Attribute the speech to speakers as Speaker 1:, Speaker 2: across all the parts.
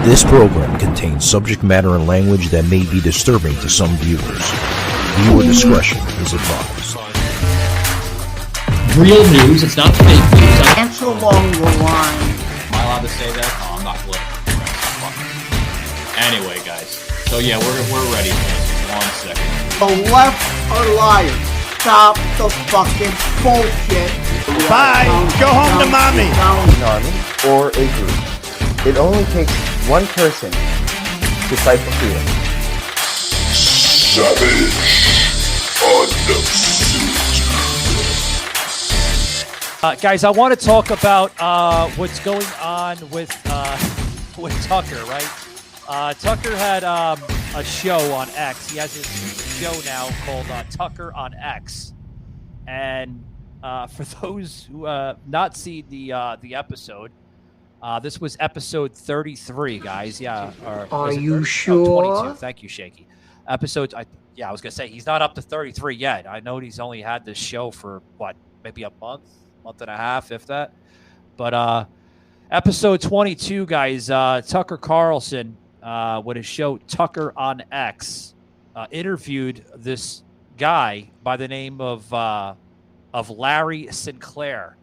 Speaker 1: This program contains subject matter and language that may be disturbing to some viewers. Viewer discretion is advised.
Speaker 2: Real news, it's not fake news.
Speaker 3: Answer along the line.
Speaker 2: Am I allowed to say that? Oh, I'm not political. Anyway, guys. So yeah, we're ready. 1 second.
Speaker 3: The left are liars. Stop the fucking bullshit.
Speaker 4: Bye. Go home to mommy.
Speaker 5: An army or a group. It only takes one person to fight for freedom.
Speaker 6: Savage Undefeated.
Speaker 7: Guys, I want to talk about what's going on with Tucker, right? Tucker had a show on X. He has this show now called Tucker on X. And for those who not seen the episode, this was episode 33, guys. Yeah.
Speaker 3: Are you sure?
Speaker 7: 22. Thank you, Shaky. I was going to say, he's not up to 33 yet. I know he's only had this show for, maybe a month and a half, if that. But episode 22, guys, Tucker Carlson, with his show Tucker on X, interviewed this guy by the name of Larry Sinclair.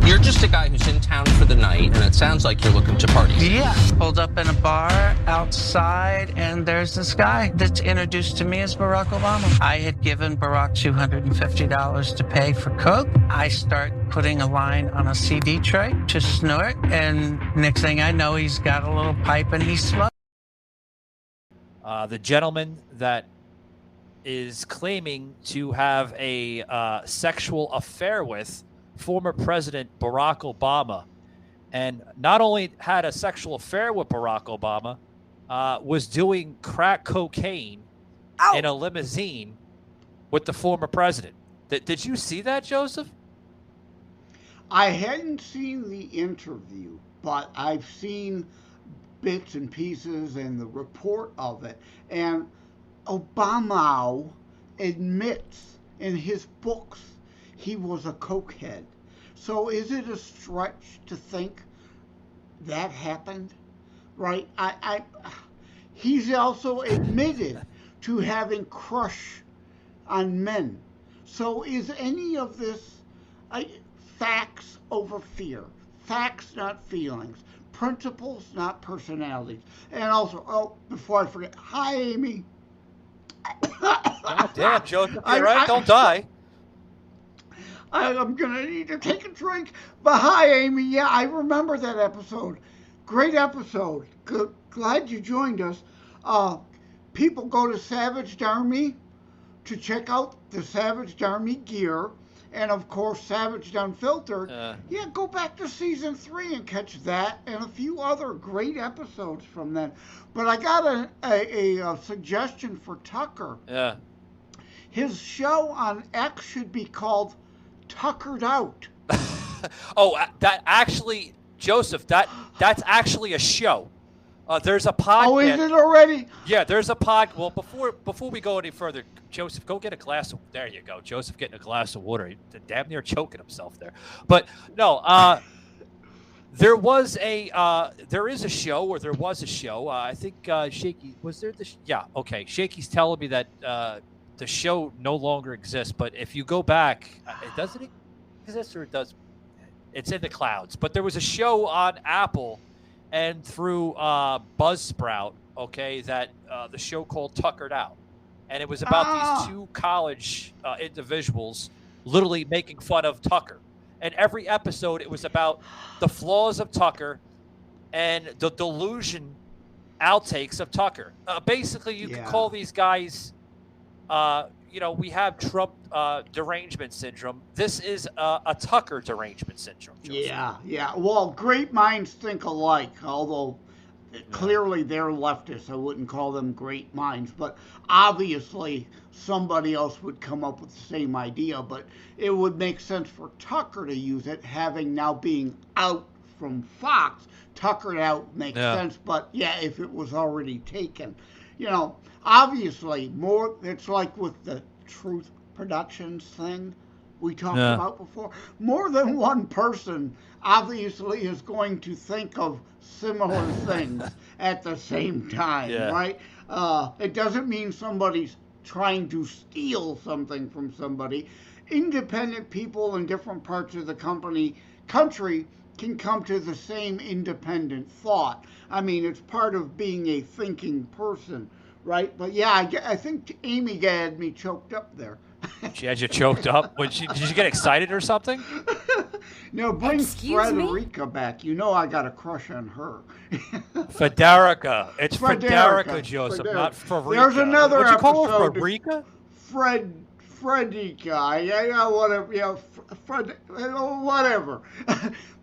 Speaker 8: You're just a guy who's in town for the night, and it sounds like you're looking to party.
Speaker 9: Yeah, pulled up in a bar outside, and there's this guy that's introduced to me as Barack Obama. I had given Barack $250 to pay for coke. I start putting a line on a CD tray to snort, and next thing I know, he's got a little pipe and he's smoking.
Speaker 7: The gentleman that is claiming to have a sexual affair with former President Barack Obama, and not only had a sexual affair with Barack Obama, was doing crack cocaine in a limousine with the former president. Did you see that, Joseph?
Speaker 3: I hadn't seen the interview, but I've seen bits and pieces and the report of it. And Obama admits in his books he was a cokehead. So is it a stretch to think that happened? Right? He's also admitted to having crush on men. So is any of this facts over fear? Facts, not feelings. Principles, not personalities. And also, before I forget, hi, Amy.
Speaker 7: Oh, damn, Joseph, you're right. Don't die.
Speaker 3: I'm going to need to take a drink. But hi, Amy. Yeah, I remember that episode. Great episode. Good. Glad you joined us. People go to Savage Army to check out the Savage Army gear. And, of course, Savage Unfiltered. Yeah, go back to season 3 and catch that and a few other great episodes from then. But I got a suggestion for Tucker.
Speaker 7: Yeah.
Speaker 3: His show on X should be called Tuckered Out.
Speaker 7: Oh, that actually, Joseph, that's actually a show. There's a podcast.
Speaker 3: Oh, is it already?
Speaker 7: Yeah, there's a pod. Well, before we go any further, Joseph, go get a glass of. There you go, Joseph, getting a glass of water. He's damn near choking himself there. But no, there is a show, or there was a show. I think Shaky was there. Yeah, okay. Shaky's telling me that the show no longer exists. But if you go back, does it exist or it does? It's in the clouds. But there was a show on Apple and through Buzzsprout, okay, that the show called Tuckered Out. And it was about these two college individuals literally making fun of Tucker. And every episode, it was about the flaws of Tucker and the delusion outtakes of Tucker. Basically, you could call these guys, we have Trump derangement syndrome. This is a Tucker derangement syndrome. Joseph.
Speaker 3: Yeah. Well, great minds think alike, although clearly they're leftists. I wouldn't call them great minds, but obviously somebody else would come up with the same idea, but it would make sense for Tucker to use it, having now being out from Fox. Tuckered Out makes sense, but if it was already taken. Obviously, it's like with the Truth Productions thing we talked about before. More than one person obviously is going to think of similar things at the same time, right? It doesn't mean somebody's trying to steal something from somebody. Independent people in different parts of the country can come to the same independent thought. I mean, it's part of being a thinking person, right? But yeah, I think Amy had me choked up there.
Speaker 7: She had you choked up? Did you get excited or something?
Speaker 3: No, bring Frederica back. You know I got a crush on her.
Speaker 7: Federica. It's Federica, Joseph, not Frederica.
Speaker 3: There's another
Speaker 7: What'd you call her,
Speaker 3: episode.
Speaker 7: Frederica?
Speaker 3: Frederica. Yeah, whatever. Yeah, whatever.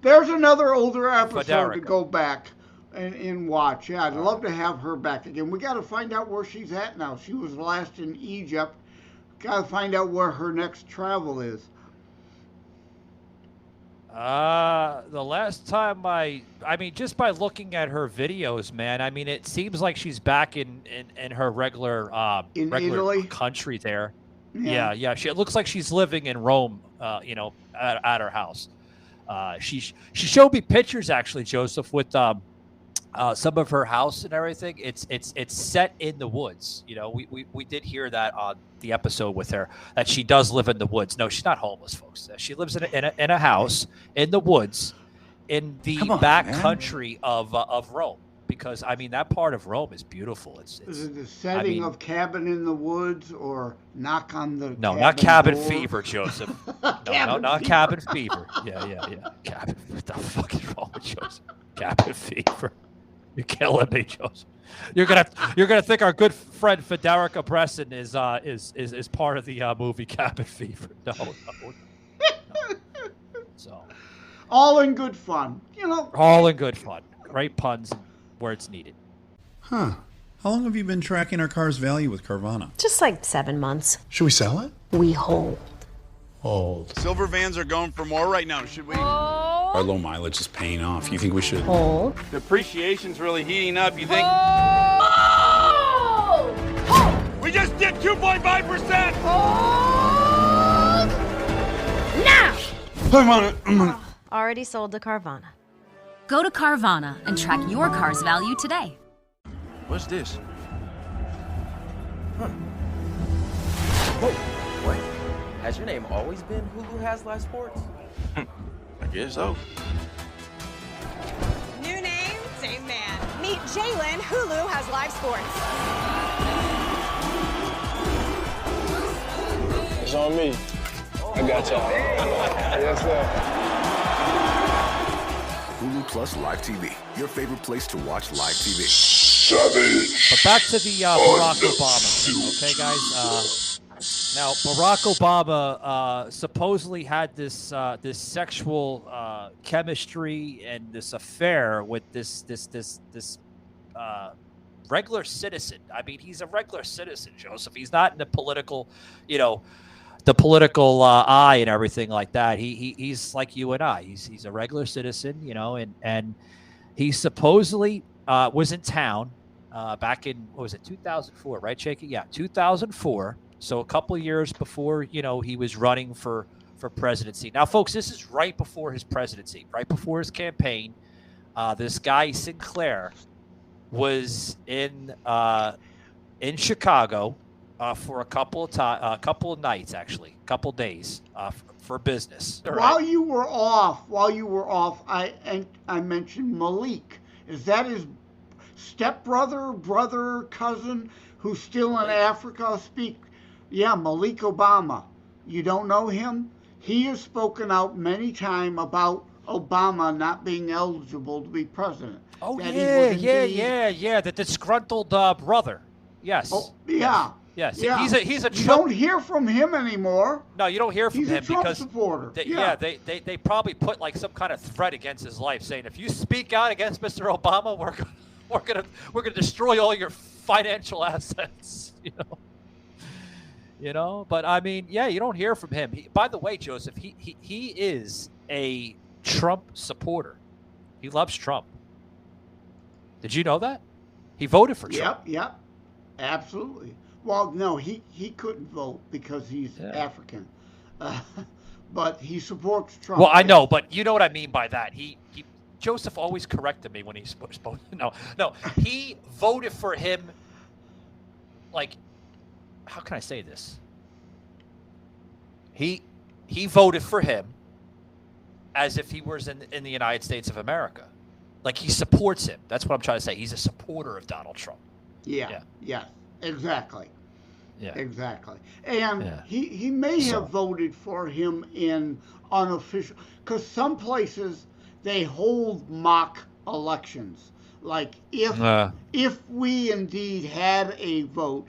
Speaker 3: There's another older episode
Speaker 7: Federica.
Speaker 3: to go back and watch. Yeah, I'd love to have her back again. We got to find out where she's at now. She was last in Egypt. Got to find out where her next travel is.
Speaker 7: The last time I mean, just by looking at her videos, man, I mean, it seems like she's back in her regular
Speaker 3: Italy?
Speaker 7: country there. Yeah. It looks like she's living in Rome, at her house. She showed me pictures actually, Joseph, with some of her house and everything. It's set in the woods. You know, we did hear that on the episode with her, that she does live in the woods. No, she's not homeless, folks. She lives in a house in the woods in the back country of Rome. Because I mean, that part of Rome is beautiful. Is it the
Speaker 3: setting of Cabin in the Woods or Knock on the
Speaker 7: No,
Speaker 3: cabin
Speaker 7: not Cabin
Speaker 3: door?
Speaker 7: Fever, Joseph. No, not Cabin Fever. Yeah. Cabin. What the fuck is wrong with Joseph? Cabin Fever. You're killing me, Joseph. You're gonna think our good friend Federica Bresson is part of the movie Cabin Fever. No. So,
Speaker 3: all in good fun, you know.
Speaker 7: All in good fun. Great puns where it's needed.
Speaker 6: Huh. How long have you been tracking our car's value with Carvana?
Speaker 10: Just like 7 months.
Speaker 6: Should we sell it?
Speaker 10: We hold.
Speaker 6: Hold.
Speaker 4: Silver vans are going for more right now. Should we? Our low mileage is paying off. You think we should?
Speaker 10: Hold.
Speaker 4: Depreciation's really heating up. You think?
Speaker 10: Hold! Hold!
Speaker 4: We just did 2.5%.
Speaker 10: Hold! Now!
Speaker 4: I'm on it.
Speaker 10: Already sold to Carvana.
Speaker 11: Go to Carvana and track your car's value today.
Speaker 4: What's this?
Speaker 12: Huh. Whoa, what? Has your name always been Hulu Has Live Sports?
Speaker 4: I guess so.
Speaker 13: New name, same man. Meet Jalen, Hulu Has Live Sports.
Speaker 14: It's on me. I got y'all. Yes, sir.
Speaker 15: Hulu Plus Live TV, your favorite place to watch live TV.
Speaker 7: Savage. But back to the Barack Obama. Okay, guys. Now, Barack Obama supposedly had this sexual chemistry and this affair with this regular citizen. I mean, he's a regular citizen, Joseph. He's not in the political, the political eye and everything like that. He's like you and I. He's a regular citizen, and he supposedly was in town back in, what was it, 2004, right, Shaky? Yeah, 2004. So a couple of years before, he was running for presidency. Now, folks, this is right before his presidency, right before his campaign. This guy Sinclair was in Chicago. For a couple of nights, actually, a couple of days for business.
Speaker 3: While you were off, I mentioned Malik. Is that his stepbrother, brother, cousin, who's still in Africa? Yeah, Malik Obama. You don't know him? He has spoken out many times about Obama not being eligible to be president.
Speaker 7: Oh, yeah. The disgruntled brother. Yes.
Speaker 3: Oh, yeah.
Speaker 7: Yes,
Speaker 3: yeah.
Speaker 7: He's a
Speaker 3: You
Speaker 7: Trump.
Speaker 3: don't hear from him anymore.
Speaker 7: No, you don't hear from
Speaker 3: He's
Speaker 7: him
Speaker 3: a Trump
Speaker 7: because
Speaker 3: supporter.
Speaker 7: They probably put like some kind of threat against his life, saying if you speak out against Mr. Obama, we're gonna destroy all your financial assets. But I mean, yeah, you don't hear from him. By the way, Joseph, he is a Trump supporter. He loves Trump. Did you know that? He voted for Trump.
Speaker 3: Yep, absolutely. Well, no, he couldn't vote because he's African. but he supports Trump.
Speaker 7: Well, I know, but you know what I mean by that. Joseph always corrected me when he's supposed to. No, he voted for him. Like, how can I say this? He voted for him as if he was in the United States of America. Like, he supports him. That's what I'm trying to say. He's a supporter of Donald Trump.
Speaker 3: Yeah, exactly.
Speaker 7: Yeah.
Speaker 3: Exactly. And he may have voted for him in unofficial, because some places they hold mock elections. Like if we indeed had a vote,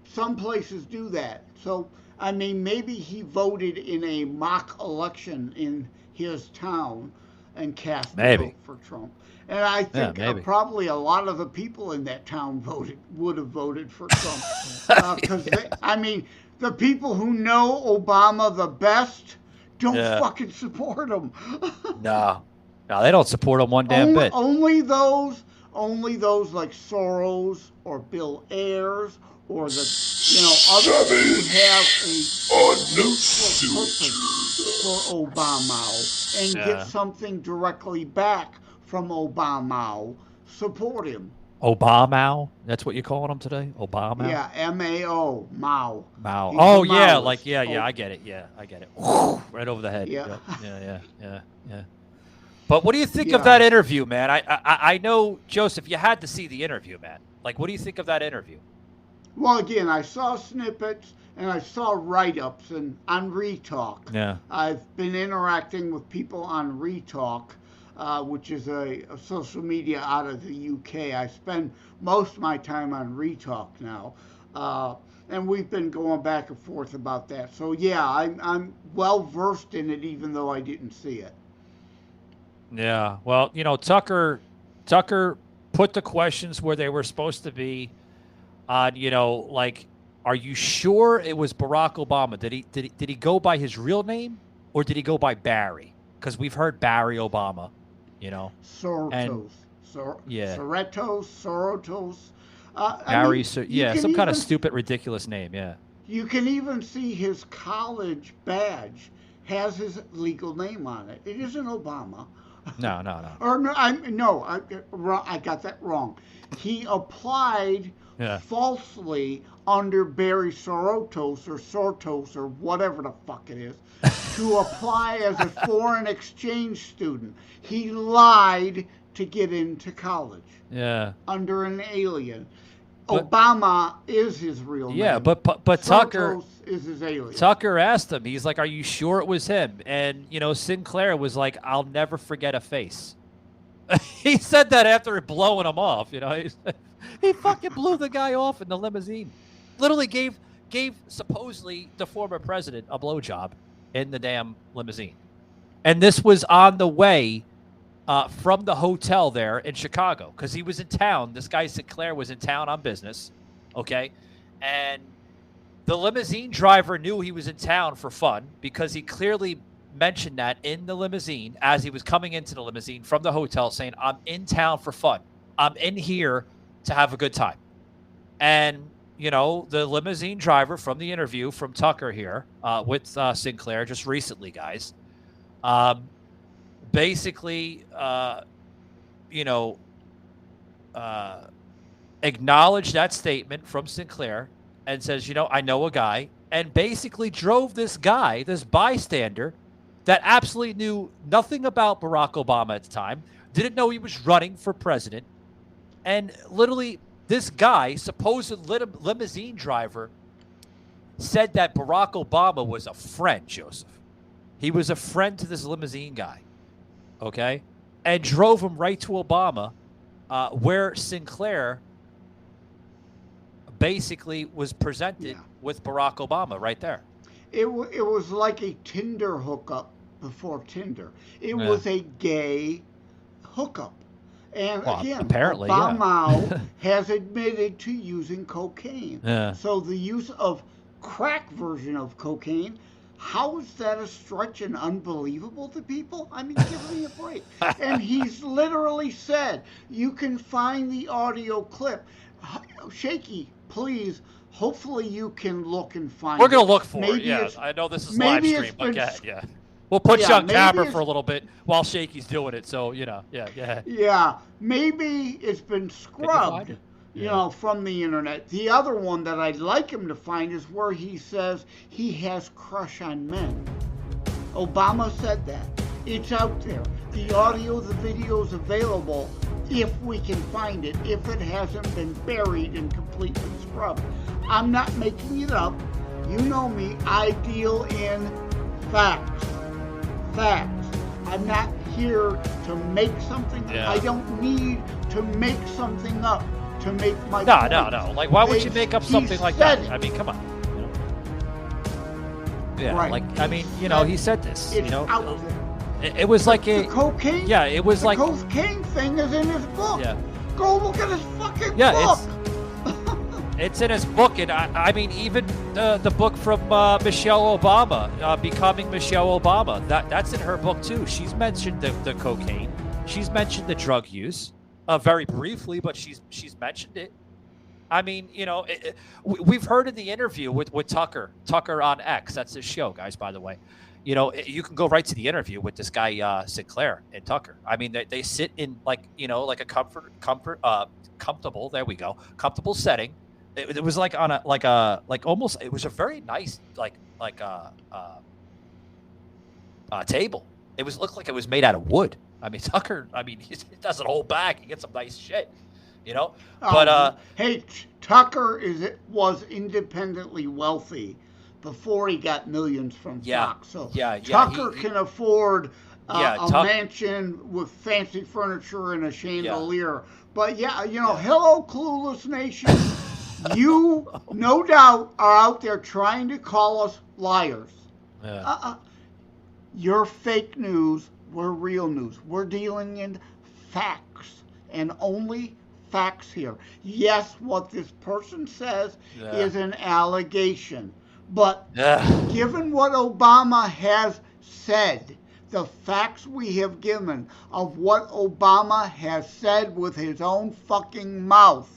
Speaker 3: some places do that. So, I mean, maybe he voted in a mock election in his town and cast a vote for Trump. And I think probably a lot of the people in that town would have voted for Trump. Because, I mean, the people who know Obama the best don't fucking support him.
Speaker 7: No, they don't support him one damn bit.
Speaker 3: Only those like Soros or Bill Ayers or the others who have a useful purpose for Obama and get something directly back from Obama, support him.
Speaker 7: Obama? That's what you're calling him today? Obama?
Speaker 3: Yeah, M-A-O, Mao.
Speaker 7: Mao.
Speaker 3: He's
Speaker 7: oh,
Speaker 3: a
Speaker 7: yeah,
Speaker 3: Maoist.
Speaker 7: like, I get it. Yeah, I get it. Right over the head.
Speaker 3: Yeah.
Speaker 7: Yeah. But what do you think of that interview, man? I know, Joseph, you had to see the interview, man. Like, what do you think of that interview?
Speaker 3: Well, again, I saw snippets and I saw write-ups on Retalk.
Speaker 7: Yeah.
Speaker 3: I've been interacting with people on Retalk, which is a social media out of the UK. I spend most of my time on Retalk now. And we've been going back and forth about that. So, yeah, I'm well-versed in it, even though I didn't see it.
Speaker 7: Yeah. Well, Tucker put the questions where they were supposed to be on, like, are you sure it was Barack Obama? Did he go by his real name or did he go by Barry? Because we've heard Barry Obama,
Speaker 3: Sorotos. Sorotos.
Speaker 7: Barry, some kind of stupid, ridiculous name, yeah.
Speaker 3: You can even see his college badge has his legal name on it. It isn't Obama.
Speaker 7: No.
Speaker 3: Or I got that wrong. He applied falsely under Barry Soros or whatever the fuck it is to apply as a foreign exchange student. He lied to get into college.
Speaker 7: Yeah.
Speaker 3: Under an alien. Obama is his real name.
Speaker 7: Yeah, but Tucker
Speaker 3: is his alien.
Speaker 7: Tucker asked him. He's like, "Are you sure it was him?" And Sinclair was like, "I'll never forget a face." He said that after blowing him off. He fucking blew the guy off in the limousine. Literally gave supposedly the former president a blowjob in the damn limousine. And this was on the way from the hotel there in Chicago because he was in town. This guy Sinclair was in town on business, okay? And the limousine driver knew he was in town for fun because he clearly mentioned that in the limousine as he was coming into the limousine from the hotel saying, I'm in town for fun. I'm in here to have a good time. And, the limousine driver from the interview from Tucker here with Sinclair just recently, guys, basically, acknowledged that statement from Sinclair and says, I know a guy, and basically drove this guy, this bystander, that absolutely knew nothing about Barack Obama at the time, didn't know he was running for president, and literally this guy, supposed limousine driver, said that Barack Obama was a friend, Joseph. He was a friend to this limousine guy, okay? And drove him right to Obama, where Sinclair basically was presented with Barack Obama right there.
Speaker 3: It was like a Tinder hookup before Tinder. It was a gay hookup. And again,
Speaker 7: apparently,
Speaker 3: Obama has admitted to using cocaine.
Speaker 7: Yeah.
Speaker 3: So the use of crack version of cocaine, how is that a stretch and unbelievable to people? I mean, give me a break. And he's literally said, you can find the audio clip. Shaky, please. Hopefully you can look and find it.
Speaker 7: We're going to look for it, yeah. I know this is live stream, but We'll put you on
Speaker 3: maybe
Speaker 7: camera for a little bit while Shaky's doing it. So yeah.
Speaker 3: Yeah, maybe it's been scrubbed,
Speaker 7: it?
Speaker 3: you know, from the internet. The other one that I'd like him to find is where he says he has crush on men. Obama said that. It's out there. The audio, the video's available if we can find it, if it hasn't been buried and completely scrubbed. I'm not making it up. You know me, I deal in facts. Facts. I'm not here to make something.
Speaker 7: Yeah.
Speaker 3: I don't need to make something up to make my point.
Speaker 7: No. Like, why would you make up something like that? I mean, come on. You know? Yeah,
Speaker 3: Right.
Speaker 7: like, I mean, you know, he said this.
Speaker 3: It's
Speaker 7: You know,
Speaker 3: out there.
Speaker 7: it was like
Speaker 3: The cocaine.
Speaker 7: Yeah, it was
Speaker 3: the
Speaker 7: like.
Speaker 3: cocaine thing is in his book.
Speaker 7: Yeah.
Speaker 3: Go look at his fucking
Speaker 7: Yeah,
Speaker 3: book.
Speaker 7: It's in his book, and I mean, even the book from Michelle Obama, Becoming Michelle Obama, that's in her book too. She's mentioned the cocaine. She's mentioned the drug use, very briefly, but she's mentioned it. I mean, you know, we've heard in the interview with Tucker on X. That's his show, guys, by the way. You know, you can go right to the interview with this guy Sinclair and Tucker. I mean, they sit in like, you know, like a comfortable. There we go, comfortable setting. It was like on almost. It was a very nice table. It looked like it was made out of wood. I mean, Tucker. I mean, he does it whole bag. He gets some nice shit, you know. But
Speaker 3: hey, Tucker was independently wealthy before he got millions from Fox. So Tucker can afford a mansion with fancy furniture and a chandelier. Yeah. But yeah, you know, hello, Clueless Nation. You, no doubt, are out there trying to call us liars. Yeah. You're fake news. We're real news. We're dealing in facts and only facts here. Yes, what this person says is an allegation. But given what Obama has said, the facts we have given of what Obama has said with his own fucking mouth,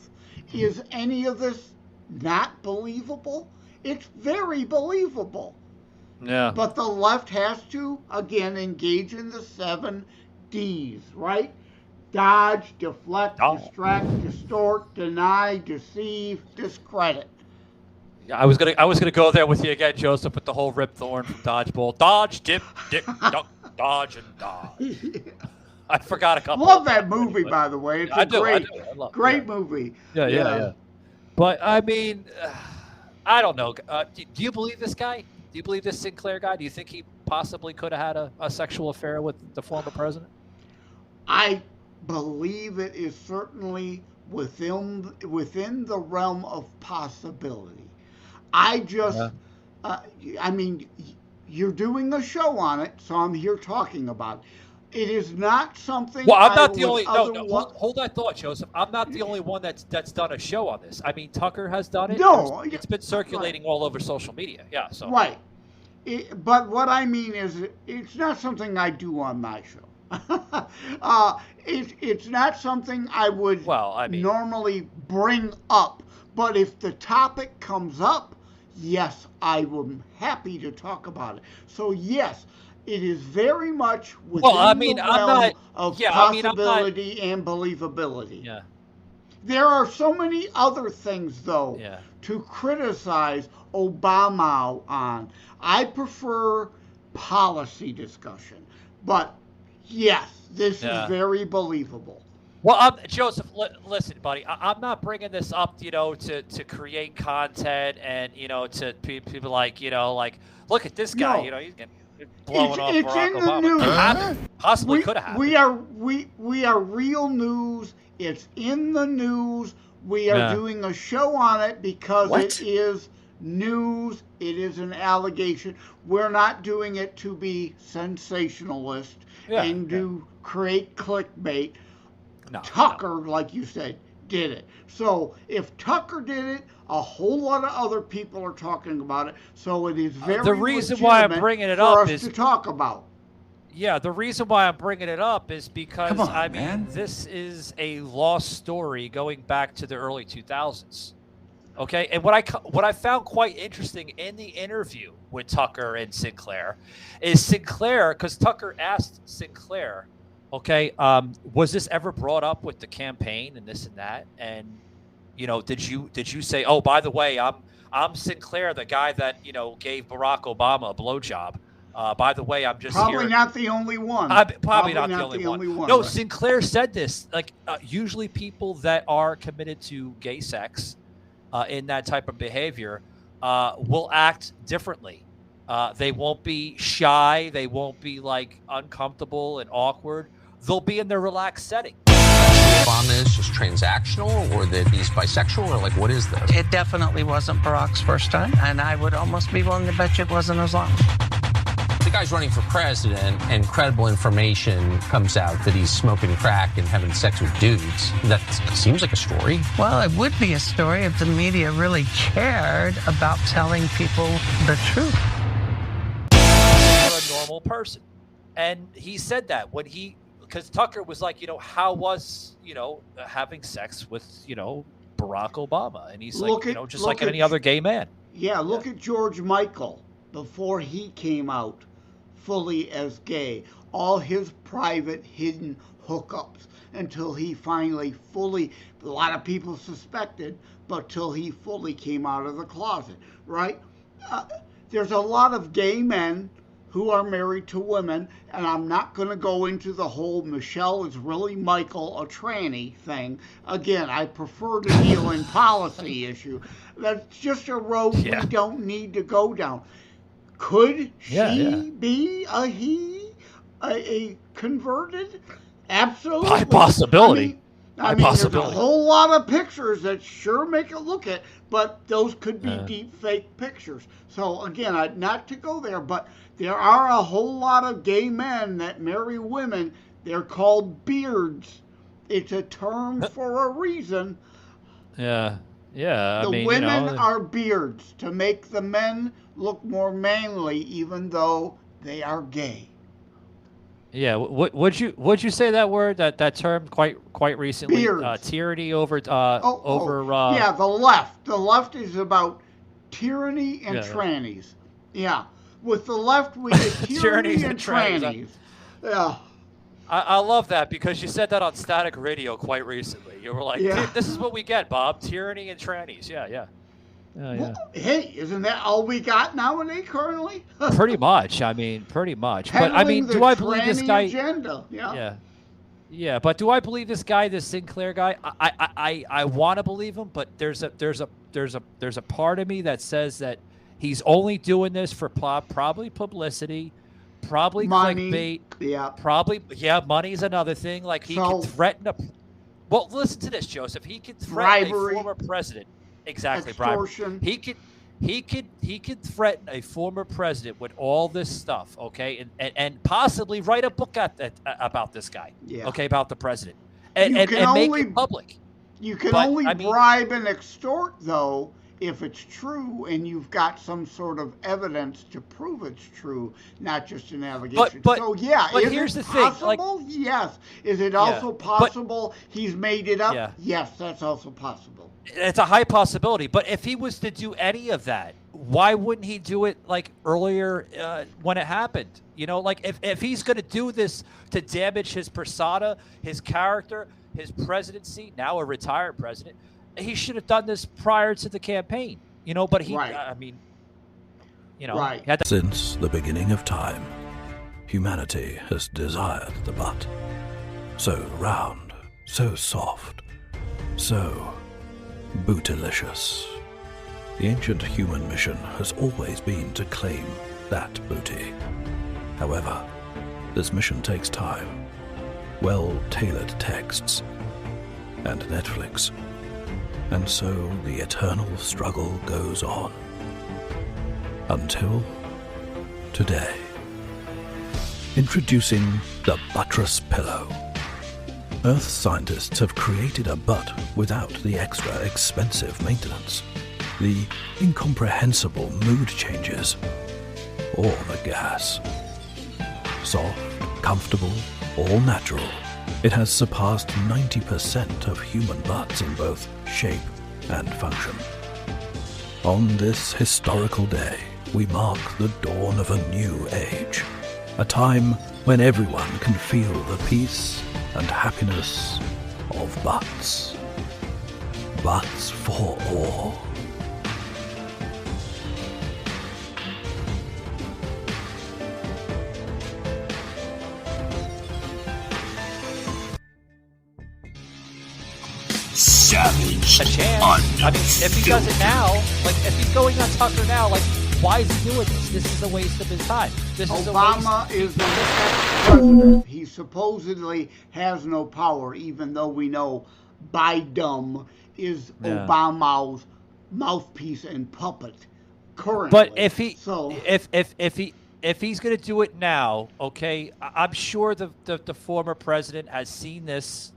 Speaker 3: is any of this not believable? It's very believable.
Speaker 7: Yeah.
Speaker 3: But the left has to, again, engage in the 7 Ds, right? Dodge, deflect, distract, distort, deny, deceive, discredit.
Speaker 7: I was gonna go there with you again, Joseph, with the whole Rip Thorn from Dodgeball. Dodge, dip, duck, dodge, and dodge. I forgot a couple.
Speaker 3: Love that movie, by the way. It's great movie.
Speaker 7: Yeah. But I mean, I don't know. Do you believe this guy? Do you believe this Sinclair guy? Do you think he possibly could have had a sexual affair with the former president?
Speaker 3: I believe it is certainly within the realm of possibility. I just, I mean, you're doing a show on it, so I'm here talking about it. It is not something.
Speaker 7: Well, I'm not the only. No, hold that thought, Joseph. I'm not the only one that's done a show on this. I mean, Tucker has done it.
Speaker 3: No,
Speaker 7: it's been circulating all over social media. Yeah, so
Speaker 3: right. But what I mean is, it's not something I do on my show. It's not something I would normally bring up. But if the topic comes up, yes, I am happy to talk about it. So yes, it is very much within the realm of possibility and believability.
Speaker 7: Yeah.
Speaker 3: There are so many other things, though, to criticize Obama on. I prefer policy discussion. But yes, this is very believable.
Speaker 7: Well, Joseph, listen, buddy. I'm not bringing this up, you know, to create content and, you know, to people like, you know, like, look at this guy, you know, he's getting blowing off Barack Obama. Possibly could have happened.
Speaker 3: We are real news. It's in the news. We are doing a show on it because it is news. It is an allegation. We're not doing it to be sensationalist and to create clickbait. Tucker, like you said, did it. So if Tucker did it, a whole lot of other people are talking about it. So it is very
Speaker 7: the reason why I'm bringing it up is
Speaker 3: to talk about.
Speaker 7: Yeah, the reason why I'm bringing it up is because this is a lost story going back to the early 2000s. Okay, and what I found quite interesting in the interview with Tucker and Sinclair is Sinclair, because Tucker asked Sinclair, okay, was this ever brought up with the campaign and this and that? And did you say, oh, by the way, I'm Sinclair, the guy that gave Barack Obama a blowjob. By the way, I'm just
Speaker 3: probably
Speaker 7: here.
Speaker 3: not the only one.
Speaker 7: Probably not the only one. No, Sinclair said this. Like usually people that are committed to gay sex. In that type of behavior, will act differently. They won't be shy. They won't be like uncomfortable and awkward. They'll be in their relaxed setting.
Speaker 8: Obama is just transactional, or that he's bisexual, or like what is this?
Speaker 9: It definitely wasn't Barack's first time, and I would almost be willing to bet you it wasn't Islam.
Speaker 8: The guy's running for president, and credible information comes out that he's smoking crack and having sex with dudes. That seems like a story.
Speaker 9: Well, it would be a story if the media really cared about telling people the truth.
Speaker 7: You're a normal person. And he said that when because Tucker was like, how was, having sex with, Barack Obama? And he's like, just like any other gay man.
Speaker 3: Yeah, look at George Michael before he came out fully as gay. All his private hidden hookups until he finally fully, a lot of people suspected, but till he fully came out of the closet, right? There's a lot of gay men who are married to women, and I'm not going to go into the whole Michelle is really Michael a tranny thing. Again, I prefer to deal in policy issue. That's just a road we don't need to go down. Could she be a converted? Absolutely.
Speaker 7: By possibility.
Speaker 3: I mean, there's a whole lot of pictures that sure make it look it, but those could be deep fake pictures. So again, not to go there, but there are a whole lot of gay men that marry women. They're called beards. It's a term for a reason.
Speaker 7: Yeah. Yeah.
Speaker 3: The women are beards to make the men look more manly, even though they are gay.
Speaker 7: Yeah, would you say that word, that term quite recently?
Speaker 3: Beards.
Speaker 7: Tyranny over
Speaker 3: yeah, the left. The left is about tyranny and trannies. Yeah, with the left we get tyranny and trannies. Yeah.
Speaker 7: I love that because you said that on Static Radio quite recently. You were like, "This is what we get, Bob: tyranny and trannies." Yeah.
Speaker 3: Well, hey, isn't that all we got nowadays currently?
Speaker 7: Pretty much. I mean, pretty much.
Speaker 3: Handling
Speaker 7: but I mean, do I believe this guy?
Speaker 3: Agenda. Yeah.
Speaker 7: Yeah. But do I believe this guy, this Sinclair guy? I want to believe him, but there's a part of me that says that he's only doing this for probably publicity, probably
Speaker 3: money,
Speaker 7: clickbait.
Speaker 3: Yeah.
Speaker 7: Probably. Yeah. Money's another thing. Like he can threaten a. Well, listen to this, Joseph. He can threaten a former president. Exactly,
Speaker 3: extortion.
Speaker 7: Brian. He could threaten a former president with all this stuff, okay, and possibly write a book about this guy, okay, about the president, and make it public.
Speaker 3: You can only bribe and extort, though, if it's true and you've got some sort of evidence to prove it's true, not just an allegation. So
Speaker 7: here's the thing.
Speaker 3: Possible? Yes. Is it also possible he's made it up? Yeah. Yes, that's also possible.
Speaker 7: It's a high possibility. But if he was to do any of that, why wouldn't he do it like earlier when it happened? Like if he's going to do this to damage his persona, his character, his presidency, now a retired president, he should have done this prior to the campaign, but he,
Speaker 1: Since the beginning of time, humanity has desired the butt. So round, so soft, so bootylicious. The ancient human mission has always been to claim that booty. However, this mission takes time, well-tailored texts, and Netflix. And so the eternal struggle goes on. Until today. Introducing the buttress pillow. Earth scientists have created a butt without the extra expensive maintenance, the incomprehensible mood changes, or the gas. Soft, comfortable, all natural. It has surpassed 90% of human butts in both shape and function. On this historical day, we mark the dawn of a new age, a time when everyone can feel the peace and happiness of butts. Butts for all.
Speaker 4: Savage.
Speaker 7: A chance. I mean, if he does it now, like if he's going on Tucker now, like why is he doing this? This is a waste of his time. This
Speaker 3: Obama is the next president. He supposedly has no power, even though we know Biden is Obama's mouthpiece and puppet currently.
Speaker 7: But if he's going to do it now, okay, I'm sure the former president has seen this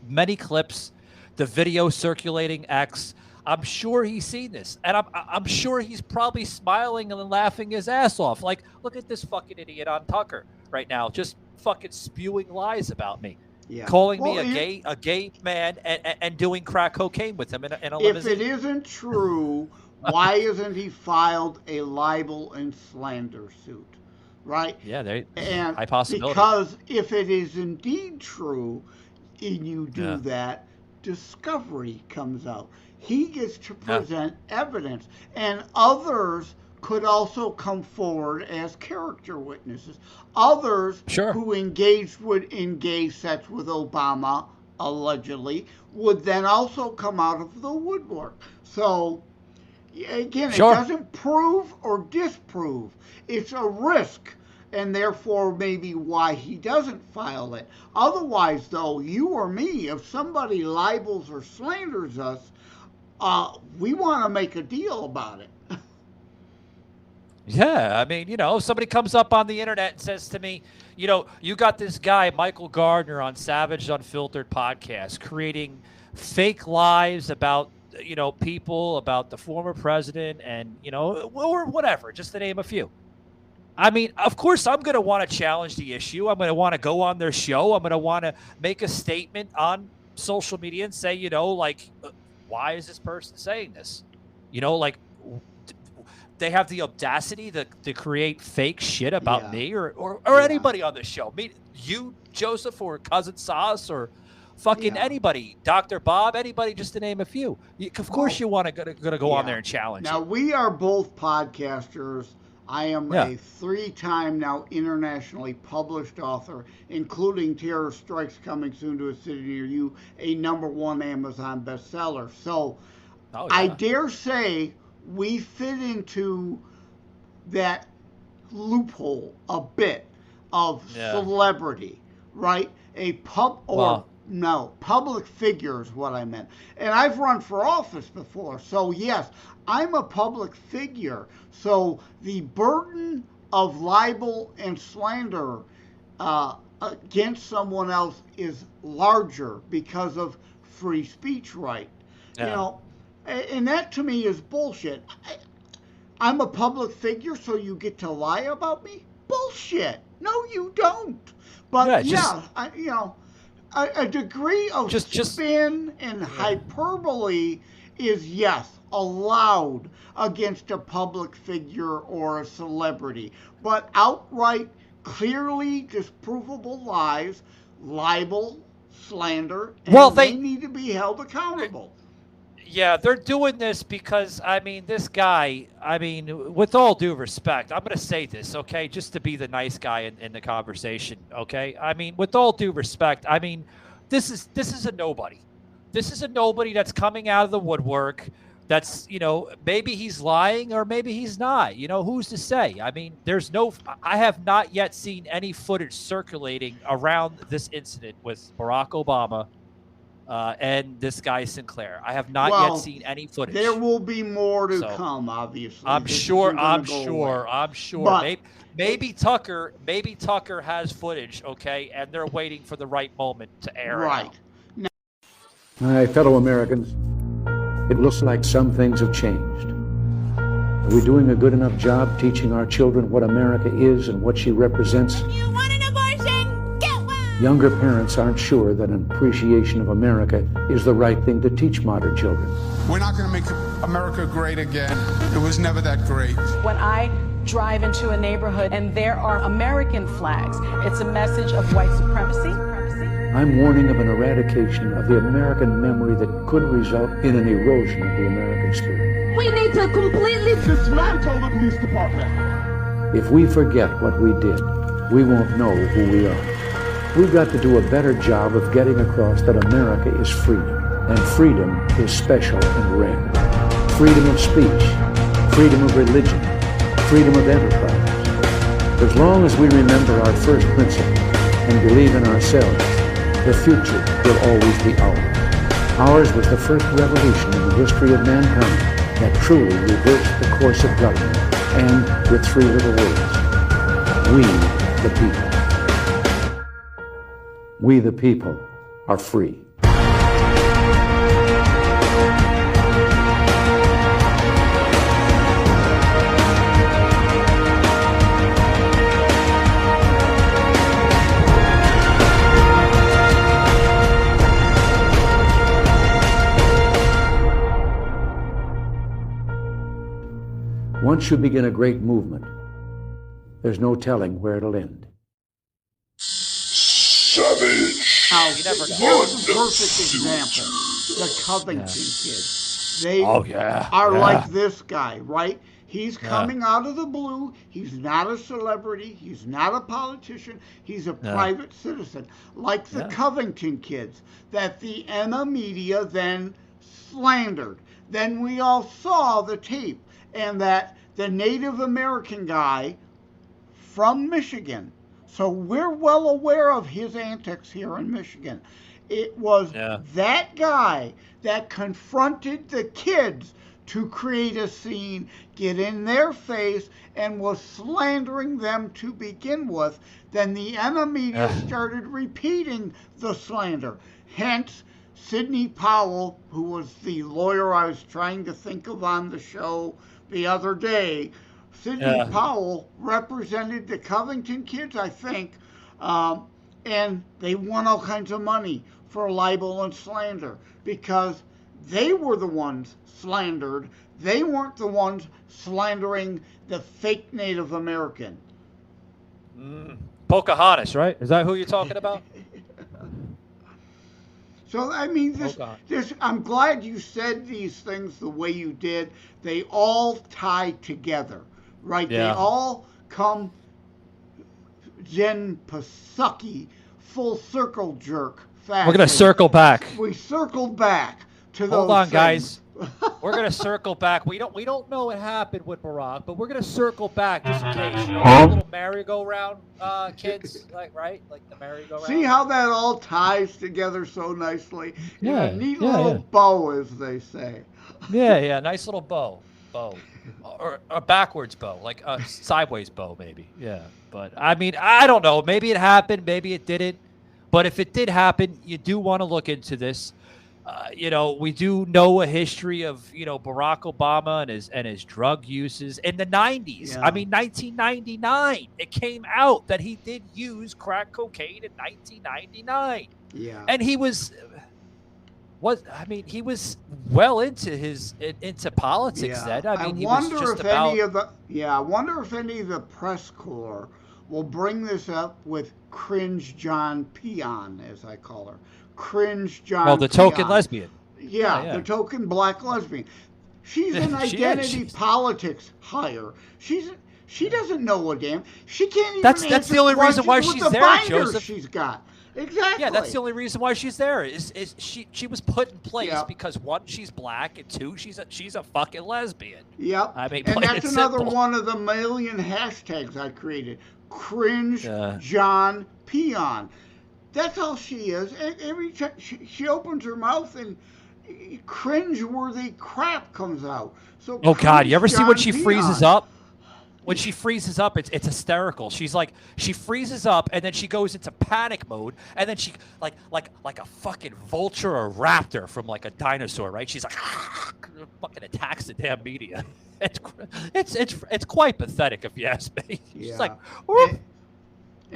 Speaker 7: many clips, the video circulating X. I'm sure he's seen this, and I'm sure he's probably smiling and laughing his ass off. Like, look at this fucking idiot on Tucker right now, just fucking spewing lies about me, calling me a gay man and doing crack cocaine with him in a limousine.
Speaker 3: If it isn't true, why isn't he filed a libel and slander suit? Right?
Speaker 7: Yeah,
Speaker 3: and
Speaker 7: high possibility.
Speaker 3: Because if it is indeed true, and you do that, discovery comes out. He gets to present evidence, and others could also come forward as character witnesses. Others who engaged in gay sex with Obama, allegedly, would then also come out of the woodwork. So, again, it doesn't prove or disprove. It's a risk, and therefore maybe why he doesn't file it. Otherwise, though, you or me, if somebody libels or slanders us, we want to make a deal about it.
Speaker 7: Yeah, I mean, if somebody comes up on the internet and says to me, you got this guy, Michael Gardner, on Savage Unfiltered podcast, creating fake lies about, people, about the former president and, or whatever, just to name a few. I mean, of course, I'm going to want to challenge the issue. I'm going to want to go on their show. I'm going to want to make a statement on social media and say, why is this person saying this? They have the audacity to create fake shit about me or anybody on the show. You, Joseph, or Cousin Sauce, or fucking anybody, Dr. Bob, anybody, just to name a few. Of course, you want to go on there and challenge.
Speaker 3: Now, we are both podcasters. I am a 3-time now internationally published author, including Terror Strikes Coming Soon to a City Near You, a #1 Amazon bestseller. So I dare say we fit into that loophole a bit of celebrity, right? Public figure is what I meant. And I've run for office before. So yes, I'm a public figure. So the burden of libel and slander against someone else is larger because of free speech right. And that to me is bullshit. I'm a public figure, so you get to lie about me? Bullshit. No, you don't. But a degree of spin and hyperbole is, yes, allowed against a public figure or a celebrity. But outright, clearly disprovable lies, libel, slander, and they need to be held accountable.
Speaker 7: Yeah, they're doing this because, this guy, with all due respect, I'm going to say this, okay, just to be the nice guy in the conversation, okay? With all due respect, this is a nobody. This is a nobody that's coming out of the woodwork. That's, maybe he's lying or maybe he's not. Who's to say? I have not yet seen any footage circulating around this incident with Barack Obama and this guy Sinclair. I have not yet seen any footage.
Speaker 3: There will be more to come, obviously.
Speaker 7: I'm sure. But maybe Tucker has footage, okay, and they're waiting for the right moment to air it out.
Speaker 16: My fellow Americans, it looks like some things have changed. Are we doing a good enough job teaching our children what America is and what she represents?
Speaker 13: You want an abortion? Get one!
Speaker 16: Younger parents aren't sure that an appreciation of America is the right thing to teach modern children.
Speaker 17: We're not going to make America great again. It was never that great.
Speaker 18: When I drive into a neighborhood and there are American flags, it's a message of white supremacy.
Speaker 16: I'm warning of an eradication of the American memory that could result in an erosion of the American spirit.
Speaker 19: We need to completely dismantle the police department.
Speaker 16: If we forget what we did, we won't know who we are. We've got to do a better job of getting across that America is free, and freedom is special and rare. Freedom of speech, freedom of religion, freedom of enterprise. As long as we remember our first principle and believe in ourselves, the future will always be ours. Ours was the first revolution in the history of mankind that truly reversed the course of government, and with three little words: we the people. We the people are free. Once you begin a great movement, there's no telling where it'll end.
Speaker 3: Savage. Now, here's a perfect example. The Covington kids. They are like this guy, right? He's coming out of the blue. He's not a celebrity. He's not a politician. He's a private citizen. Like the Covington kids that the Emma media then slandered. Then we all saw the tape, and that the Native American guy from Michigan, so we're well aware of his antics here in Michigan. It was that guy that confronted the kids to create a scene, get in their face, and was slandering them to begin with. Then the Emma media started repeating the slander. Hence, Sidney Powell, who was the lawyer I was trying to think of on the show the other day, Sidney Powell represented the Covington kids, I think, and they won all kinds of money for libel and slander because they were the ones slandered. They weren't the ones slandering the fake Native American.
Speaker 7: Pocahontas, right? Is that who you're talking about?
Speaker 3: So, I mean, I'm glad you said these things the way you did. They all tie together, right? They all come Jen Psaki, full circle jerk fashion.
Speaker 7: We're going to circle back.
Speaker 3: We circled back to those
Speaker 7: Hold on,
Speaker 3: things.
Speaker 7: guys. We're going to circle back. We don't know what happened with Barack, but we're going to circle back just in case. You know, the little merry-go-round kids, like the merry-go-round.
Speaker 3: See how that all ties together so nicely? Yeah, a neat little bow, as they say.
Speaker 7: Yeah, nice little bow, or a backwards bow, like a sideways bow, maybe. Yeah, but I mean, I don't know. Maybe it happened, maybe it didn't. But if it did happen, you do want to look into this. You know, we do know a history of, Barack Obama and his drug uses in the 90s. Yeah. I mean, 1999, it came out that he did use crack cocaine in 1999. Yeah. And he was well into politics then. I mean, I wonder if any of the press corps will bring this up with Cringe John Peon, as I call her. Cringe John. Well, the token lesbian.
Speaker 3: Yeah, the token black lesbian. She's an identity politics hire. She doesn't know a damn. She can't even.
Speaker 7: That's the only reason why she's there, Joseph.
Speaker 3: She's got. Exactly.
Speaker 7: Yeah, that's the only reason why she's there. Is she was put in place because one, she's black, and two, she's a fucking lesbian.
Speaker 3: Yep. I mean, and that's another one of the million hashtags I created. Cringe John Peon. That's all she is. Every time she opens her mouth and cringe-worthy crap comes out. So
Speaker 7: God, you ever see when she freezes up? When she freezes up, it's hysterical. She's like, she freezes up and then she goes into panic mode, and then she like a fucking vulture or raptor from like a dinosaur, right? She's like, fucking attacks the damn media. It's quite pathetic if you ask me. She's like,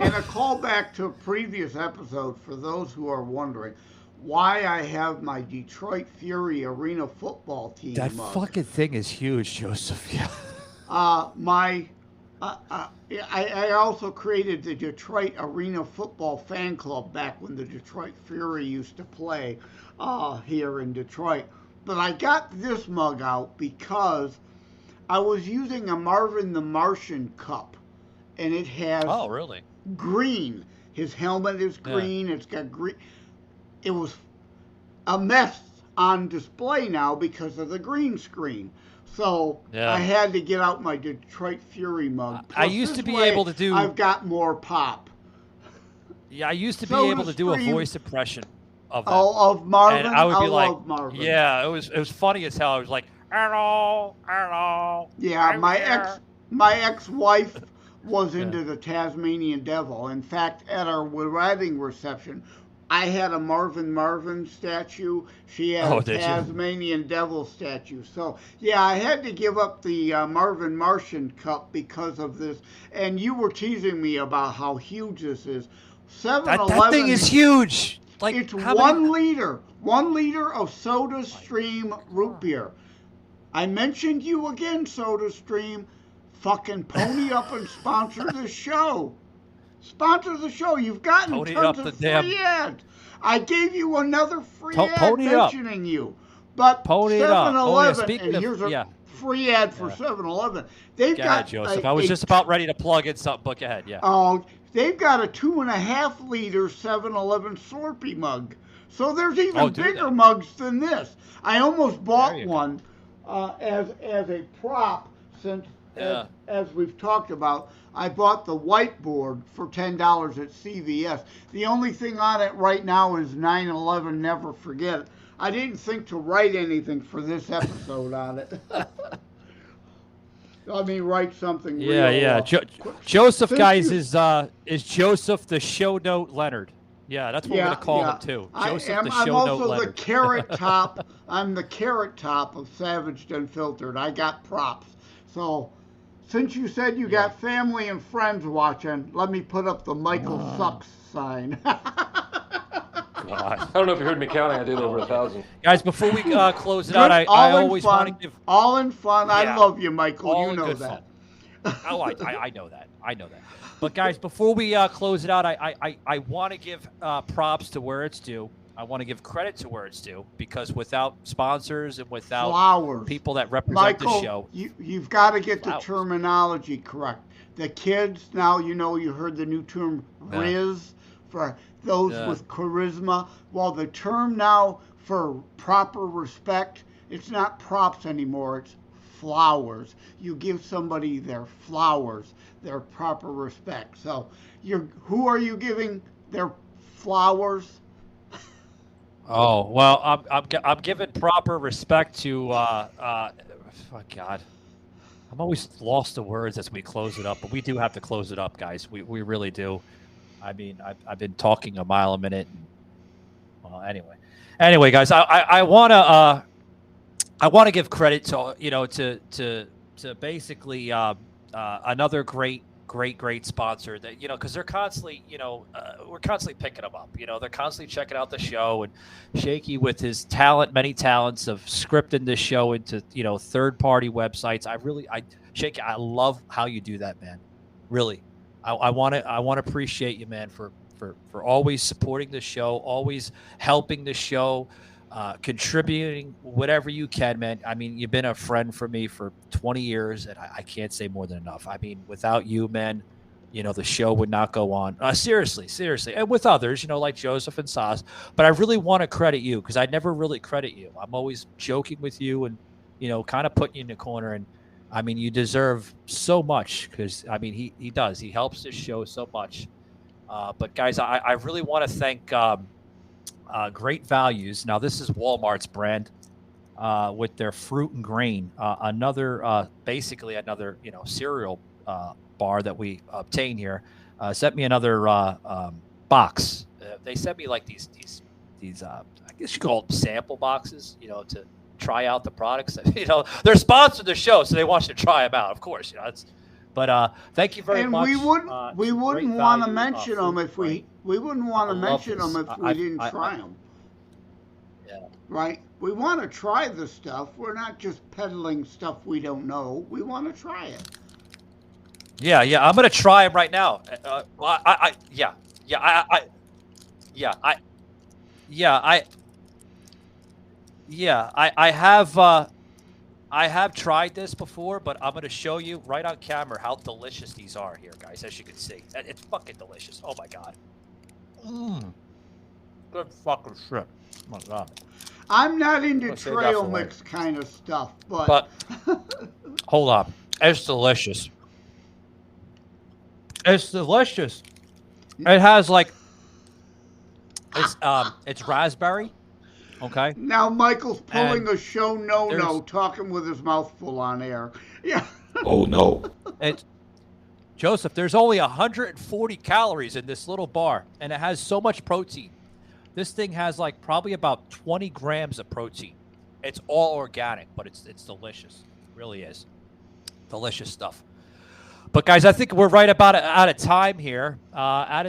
Speaker 3: And a callback to a previous episode for those who are wondering why I have my Detroit Fury Arena football team.
Speaker 7: That fucking thing is huge, Joseph. Yeah.
Speaker 3: I also created the Detroit Arena Football Fan Club back when the Detroit Fury used to play here in Detroit. But I got this mug out because I was using a Marvin the Martian cup, and it has green. His helmet is green. Yeah. It's got green. It was a mess on display now because of the green screen. So I had to get out my Detroit Fury mug.
Speaker 7: I used to be able to do.
Speaker 3: I've got more pop.
Speaker 7: Yeah, I used to be able to do a voice impression of that.
Speaker 3: Oh, of Marvin.
Speaker 7: And I would be
Speaker 3: love
Speaker 7: like,
Speaker 3: Marvin.
Speaker 7: Yeah, it was funny as hell. I was like, hello.
Speaker 3: Yeah, my ex-wife was into the Tasmanian Devil. In fact, at our wedding reception, I had a Marvin statue. She had a Tasmanian Devil statue. So, yeah, I had to give up the Marvin Martian cup because of this. And you were teasing me about how huge this is. 7-Eleven.
Speaker 7: That thing is huge. Like,
Speaker 3: it's 1 liter. 1 liter of Soda Stream root beer. I mentioned you again, Soda Stream. Fucking pony up and sponsor the show. Sponsor the show. You've gotten tons of free ads. I gave you another free ad mentioning you. But 7-Eleven, and here's a free ad for 7-Eleven. They've got
Speaker 7: Joseph. I was just about ready to plug in something, but go ahead. Yeah.
Speaker 3: Oh, they've got a 2.5 liter 7-Eleven Slurpee mug. So there's even bigger mugs than this. I almost bought one as a prop since. As we've talked about, I bought the whiteboard for $10 at CVS. The only thing on it right now is 9/11 Never Forget. I didn't think to write anything for this episode on it. Let me write something.
Speaker 7: Joseph, guys, is Joseph the Show Note Leonard. Yeah, that's what we're going to call him, too. Joseph the Show Note Leonard.
Speaker 3: I'm also the Carrot Top. I'm the Carrot Top of Savaged Unfiltered. I got props. So, since you said you got family and friends watching, let me put up the Michael Sucks sign.
Speaker 14: I don't know if you heard me counting. I did over 1,000.
Speaker 7: Guys, before we close it out, I always want to give...
Speaker 3: All in fun. Yeah. I love you, Michael. You know that.
Speaker 7: Oh, I know that. I know that. But, guys, before we close it out, I want to give props to where it's due. I want to give credit to where it's due, because without sponsors and without people that represent the show.
Speaker 3: You've got to get the terminology correct. The kids, now you heard the new term Riz for those with charisma. Well, the term now for proper respect, it's not props anymore, it's flowers. You give somebody their flowers, their proper respect. So who are you giving their flowers?
Speaker 7: Oh, well, I'm giving proper respect to, God. I'm always lost the words as we close it up, but we do have to close it up, guys. We really do. I mean, I've been talking a mile a minute. Well, anyway, guys, I want to give credit to, to basically, another great sponsor that, because they're constantly, we're constantly picking them up. They're constantly checking out the show, and Shaky with his many talents of scripting this show into, third-party websites. Shaky, I love how you do that, man. Really. I want to appreciate you, man, for always supporting the show, always helping the show, contributing whatever you can, man. I mean, you've been a friend for me for 20 years, and I can't say more than enough. I mean, without you, man, the show would not go on. Seriously. And with others, like Joseph and Saz. But I really want to credit you, because I never really credit you. I'm always joking with you and, kind of putting you in the corner. And, I mean, you deserve so much, because, I mean, he does. He helps this show so much. But, guys, I really want to thank Great Values. Now, this is Walmart's brand with their fruit and grain. Basically another, cereal bar that we obtain here. Sent me another box. They sent me like these I guess you call them sample boxes, to try out the products. They're sponsored the show, so they want you to try them out. Of course, But thank you very
Speaker 3: And
Speaker 7: much.
Speaker 3: we wouldn't
Speaker 7: great
Speaker 3: want to
Speaker 7: value,
Speaker 3: mention them
Speaker 7: food,
Speaker 3: if we wouldn't want to
Speaker 7: I love
Speaker 3: mention
Speaker 7: this.
Speaker 3: them if we didn't try them.
Speaker 7: Yeah.
Speaker 3: Right? We want to try the stuff. We're not just peddling stuff we don't know. We want to try it.
Speaker 7: Yeah, I'm gonna try them right now. I have tried this before, but I'm gonna show you right on camera how delicious these are here, guys. As you can see, it's fucking delicious. Oh my god. Good fucking shit. Oh my god.
Speaker 3: I'm not into
Speaker 7: I'll save that
Speaker 3: trail
Speaker 7: for later.
Speaker 3: mix kind of stuff, but
Speaker 7: Hold on, it's delicious. It's delicious. It has like it's raspberry. Okay.
Speaker 3: now Michael's pulling
Speaker 7: And
Speaker 3: a show no-no,
Speaker 7: there's-
Speaker 3: talking with his mouth full on air. Yeah.
Speaker 1: Oh no.
Speaker 7: It's Joseph, there's only 140 calories in this little bar, and it has so much protein. This thing has like probably about 20 grams of protein. It's all organic, but it's delicious. It really is. Delicious stuff. But guys, I think we're right about out of time here. I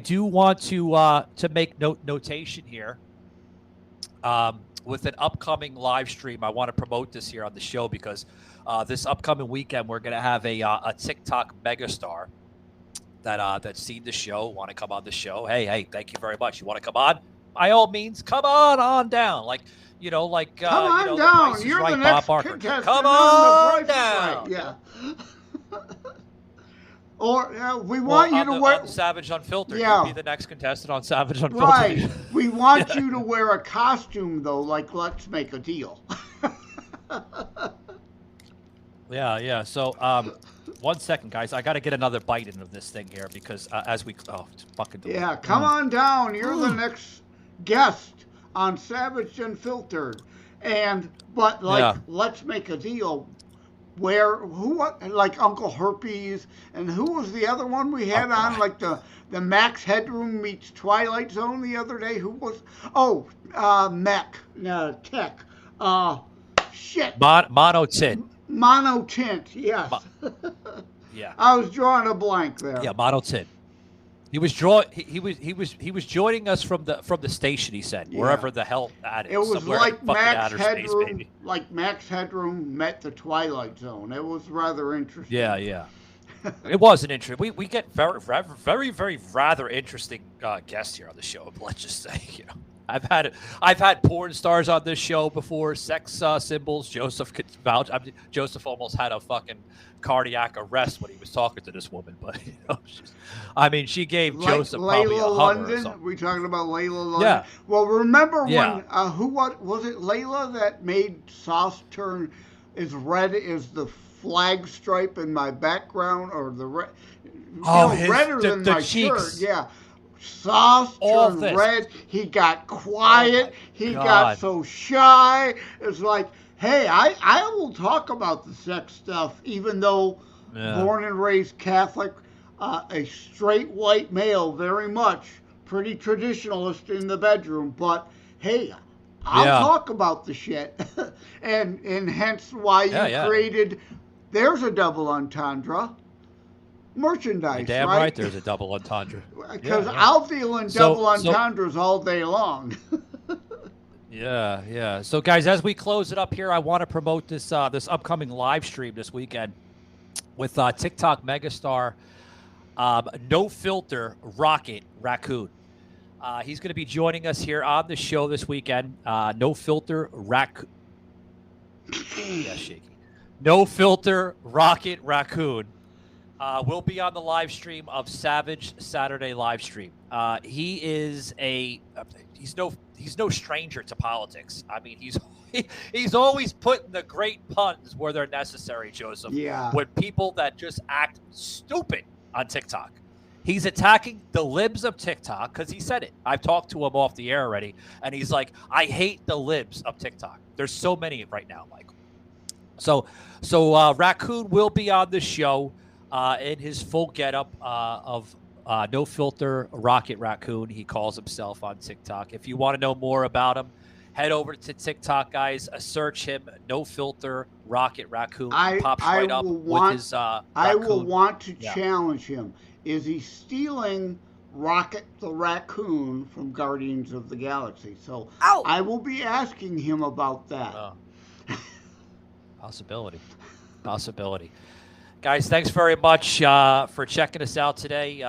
Speaker 7: do want to make notation here. With an upcoming live stream, I want to promote this here on the show because this upcoming weekend we're going to have a TikTok megastar that's seen the show, want to come on the show. Hey, thank you very much. You want to come on? By all means, come on down. Like
Speaker 3: Come on
Speaker 7: The
Speaker 3: down.
Speaker 7: Price is
Speaker 3: You're
Speaker 7: Right,
Speaker 3: the
Speaker 7: Bob
Speaker 3: next
Speaker 7: Barker.
Speaker 3: contestant
Speaker 7: Come
Speaker 3: on
Speaker 7: on
Speaker 3: The Price
Speaker 7: down.
Speaker 3: is Right. Yeah. Or we want you to wear
Speaker 7: on Savage Unfiltered.
Speaker 3: Yeah.
Speaker 7: You'll be the next contestant on Savage Unfiltered.
Speaker 3: Right. We want you to wear a costume though, like Let's Make a Deal.
Speaker 7: Yeah. So, 1 second, guys. I got to get another bite into this thing here because it's fucking delicious.
Speaker 3: Yeah, come on down. You're the next guest on Savage Unfiltered. But Let's Make a Deal. Like Uncle Herpes, and who was the other one we had on? Like the Max Headroom meets Twilight Zone the other day. Who was? Tech. Shit.
Speaker 7: Mono Tint.
Speaker 3: Mono Tint. Yes.
Speaker 7: Yeah.
Speaker 3: I was drawing a blank there.
Speaker 7: Yeah, Mono Tint. He was joining us from the station. He said wherever the hell that is.
Speaker 3: It was
Speaker 7: somewhere
Speaker 3: like
Speaker 7: in fucking
Speaker 3: Max
Speaker 7: outer space,
Speaker 3: Headroom,
Speaker 7: baby.
Speaker 3: like Max Headroom met the Twilight Zone. It was rather interesting.
Speaker 7: Yeah. It was an interesting. We get very, very rather interesting guests here on the show. Let's just say, I've had porn stars on this show before, sex symbols. Joseph could vouch. Joseph almost had a fucking cardiac arrest when he was talking to this woman, but she gave Joseph probably a
Speaker 3: Layla
Speaker 7: Hummer or
Speaker 3: London.
Speaker 7: something.
Speaker 3: We talking about Layla London?
Speaker 7: Yeah.
Speaker 3: Well, remember
Speaker 7: Yeah.
Speaker 3: when what was it? Layla that made sauce turn as red as the flag stripe in my background, or the red? Redder than
Speaker 7: the
Speaker 3: my
Speaker 7: cheeks.
Speaker 3: shirt. Yeah. Sauce
Speaker 7: All
Speaker 3: turned
Speaker 7: this.
Speaker 3: red. He got quiet. He got
Speaker 7: God.
Speaker 3: so shy. It's like, hey, I will talk about the sex stuff, even though born and raised Catholic, a straight white male, very much pretty traditionalist in the bedroom. But hey, I'll talk about the shit, and hence why you created. There's a double entendre. Merchandise,
Speaker 7: You're damn right. There's a double entendre.
Speaker 3: Because I'll deal in double entendres all day long.
Speaker 7: Yeah. So, guys, as we close it up here, I want to promote this this upcoming live stream this weekend with TikTok megastar No Filter Rocket Raccoon. He's going to be joining us here on the show this weekend. No Filter Raccoon. Yeah, shaky. No Filter Rocket Raccoon. Will be on the live stream of Savage Saturday live stream. He is he's no stranger to politics. I mean, he's always putting the great puns where they're necessary, Joseph.
Speaker 3: Yeah.
Speaker 7: With people that just act stupid on TikTok. He's attacking the libs of TikTok because he said it. I've talked to him off the air already, and he's like, I hate the libs of TikTok. There's so many right now, Michael. So Raccoon will be on the show. In his full getup of No Filter Rocket Raccoon, he calls himself on TikTok. If you want to know more about him, Head over to TikTok, guys. Search him, No Filter Rocket Raccoon. He
Speaker 3: I
Speaker 7: pops right up with his
Speaker 3: I
Speaker 7: raccoon.
Speaker 3: will want to
Speaker 7: Yeah.
Speaker 3: challenge him. Is he stealing Rocket the Raccoon from Guardians of the Galaxy? So I will be asking him about that.
Speaker 7: Possibility. Guys, thanks very much for checking us out today.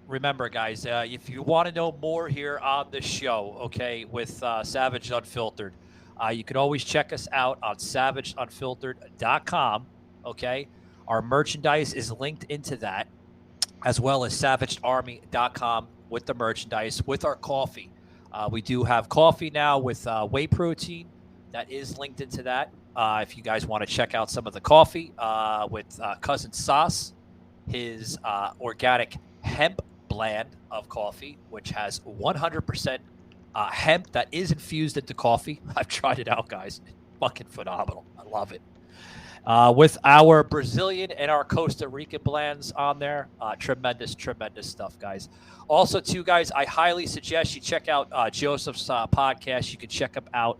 Speaker 7: Remember, guys, if you want to know more here on the show, okay, with Savage Unfiltered, you can always check us out on savageunfiltered.com, okay? Our merchandise is linked into that, as well as savagearmy.com with the merchandise, with our coffee. We do have coffee now with whey protein. That is linked into that. If you guys want to check out some of the coffee with Cousin Sauce, his organic hemp blend of coffee, which has 100% hemp that is infused into coffee. I've tried it out, guys. Fucking phenomenal. I love it. With our Brazilian and our Costa Rican blends on there. Tremendous stuff, guys. Also, too, guys, I highly suggest you check out Joseph's podcast. You can check him out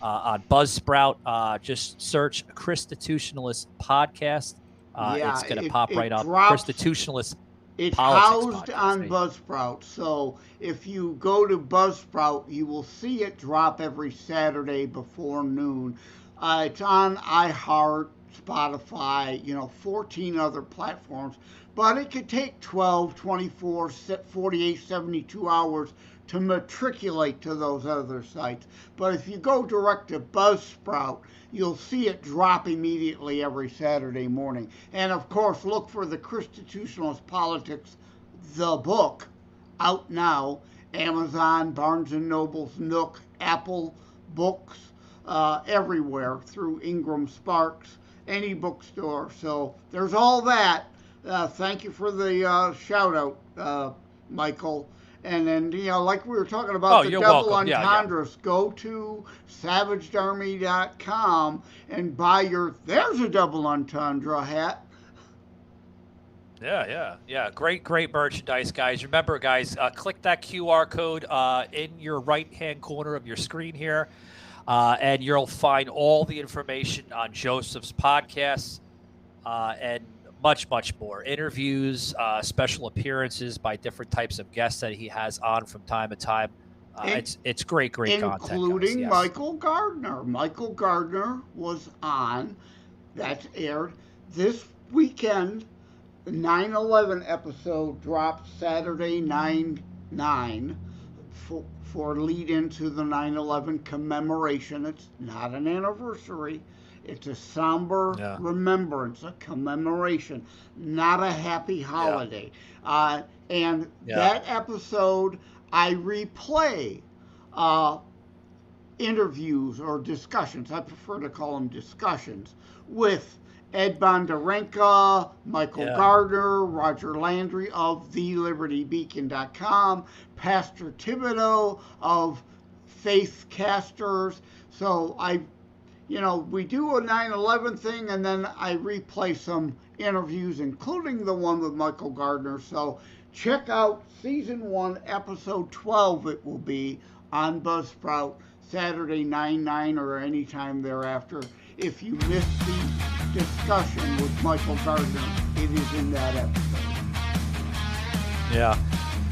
Speaker 7: on Buzzsprout. Just search Christitutionalist Podcast. It's going to pop right up. Christitutionalist
Speaker 3: It's
Speaker 7: Politics
Speaker 3: housed
Speaker 7: podcast,
Speaker 3: on
Speaker 7: right?
Speaker 3: Buzzsprout, so if you go to Buzzsprout, you will see it drop every Saturday before noon. It's on iHeart, Spotify, 14 other platforms, but it could take 12, 24, 48, 72 hours to matriculate to those other sites. But if you go direct to Buzzsprout, you'll see it drop immediately every Saturday morning. And of course, look for the Christitutionalist Politics, the book, out now. Amazon, Barnes & Noble's, Nook, Apple Books, everywhere through Ingram Sparks, any bookstore. So there's all that. Thank you for the shout out, Michael. And then, like we were talking about the
Speaker 7: you're
Speaker 3: double
Speaker 7: welcome.
Speaker 3: entendres, go to savagearmy.com and buy there's a double entendre hat.
Speaker 7: Yeah. Great merchandise, guys. Remember, guys, click that QR code in your right-hand corner of your screen here, and you'll find all the information on Joseph's podcasts and much more. Interviews, special appearances by different types of guests that he has on from time to time. It's great content,
Speaker 3: including
Speaker 7: guys. Yes.
Speaker 3: Michael Gardner. Michael Gardner was on. That's aired this weekend. The 9/11 episode dropped Saturday 9/9 for lead into the 9/11 commemoration. It's not an anniversary. It's a somber remembrance, a commemoration, not a happy holiday. And that episode, I replay interviews or discussions. I prefer to call them discussions with Ed Bondarenka, Michael Gardner, Roger Landry of thelibertybeacon.com, Pastor Thibodeau of Faithcasters. So we do a 9/11 thing, and then I replay some interviews, including the one with Michael Gardner. So check out Season 1, Episode 12, it will be, on Buzzsprout, Saturday 9/9 or any time thereafter. If you missed the discussion with Michael Gardner, it is in that episode.
Speaker 7: Yeah.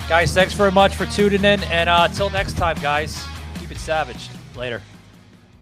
Speaker 7: Guys, thanks very much for tuning in, and until next time, guys, keep it savage. Later.